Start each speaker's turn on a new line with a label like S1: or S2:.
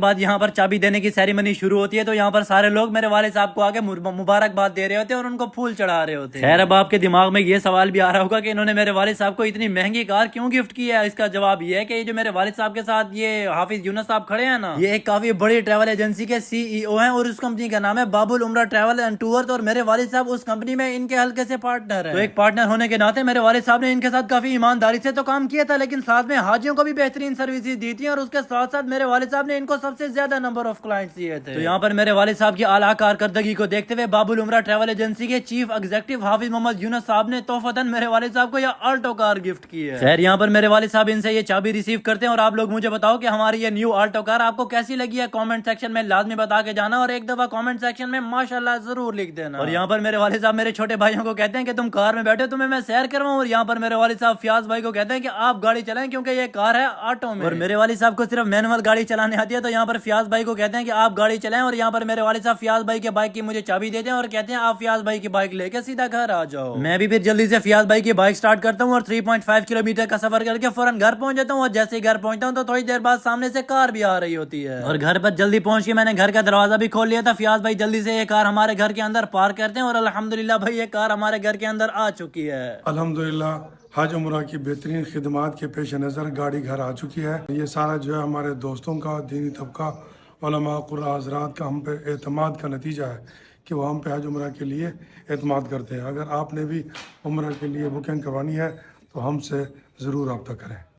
S1: बाद यहाँ पर चाबी देने की सेरेमनी शुरू होती है, तो यहाँ पर सारे लोग मेरे वाले साहब को आके मुबारकबाद दे रहे होते हैं और उनको फूल चढ़ा रहे होते हैं। खैर अब आपके दिमाग में ये सवाल भी आ रहा होगा कि इन्होंने मेरे वाले साहब को इतनी महंगी कार क्यों गिफ्ट की है। इसका जवाब ये है कि जो मेरे वाले साहब के साथ ये हाफिज यूनुस साहब खड़े हैं ना, ये एक काफी बड़ी ट्रैवल एजेंसी के सीईओ हैं और उस कंपनी का नाम है बाबुल उमरा ट्रैवल एंड टूर, और मेरे वाले साहब उस कंपनी में इनके हल्के से पार्टनर है। तो एक पार्टनर होने के नाते मेरे वाले साहब ने इनके साथ काफी ईमानदारी से तो काम किया था, लेकिन साथ में हाजियों को भी बेहतरीन सर्विसेज दी थी, और उसके साथ साथ मेरे वाले साहब ने इनको सबसे ज्यादा नंबर ऑफ क्लाइंट्स दिए थे। तो यहाँ पर मेरे वाले साहब की आला कारकर्दगी को देखते हुए बाबुल उमरा ट्रैवल एजेंसी के चीफ एग्जीक्यूटिव हाफिज मोहम्मद यूनुस साहब ने तोहफतन मेरे वाले साहब को यह आल्टो कार गिफ्ट की है। खैर यहाँ पर मेरे वाले साहब इनसे ये चाबी रिसीव करते हैं, और आप लोग मुझे बताओ कि हमारी ये न्यू आल्टो कार आपको कैसी लगी है। कमेंट सेक्शन में लाजमी बता के जाना, और एक दफा कमेंट सेक्शन में माशाल्लाह जरूर लिख देना। और यहाँ पर मेरे वाले साहब मेरे छोटे भाइयों को कहते हैं कि तुम कार में बैठे, तुम्हें मैं सैर करवाऊं, और यहाँ पर मेरे वाले साहब फियाज भाई को कहते हैं कि आप गाड़ी चलाएं क्योंकि ये कार है ऑटो में। और मेरे वाले साहब को सिर्फ मैनुअल गाड़ी चलाने आती है, तो यहाँ पर फियाज भाई को कहते हैं कि आप गाड़ी चलाएं, और यहाँ पर मेरे वाले साहब फियाज भाई के बाइक की मुझे चाबी देते हैं और कहते हैं आप फियाज भाई की बाइक लेके सीधा घर आ जाओ। मैं भी फिर जल्दी से फियाज भाई की बाइक स्टार्ट करता हूँ और 3.5 किलोमीटर का सफर करके फौरन घर पहुंच जाता हूँ। और जैसे ही घर पहुंचता हूँ तो थोड़ी देर बाद सामने से कार भी आ रही होती है, और घर पर जल्दी पहुंच के मैंने घर का दरवाजा भी खोल लिया था। फियाज भाई जल्दी से ये कार हमारे घर के अंदर पार्क करते हैं, और अल्हम्दुलिल्लाह भाई ये कार हमारे घर के अंदर आ चुकी है।
S2: अल्हम्दुलिल्लाह हज उम्रा की बेहतरीन खिदमात के पेश नज़र गाड़ी घर आ चुकी है। ये सारा जो है हमारे दोस्तों का, दीनी तबका, उलमा कुर्रा हज़रात का हम पे एतमाद का नतीजा है कि वो हम पे हज उम्रा के लिए एतमाद करते हैं। अगर आपने भी उम्रा के लिए बुकिंग करवानी है तो हमसे ज़रूर रब्ता करें।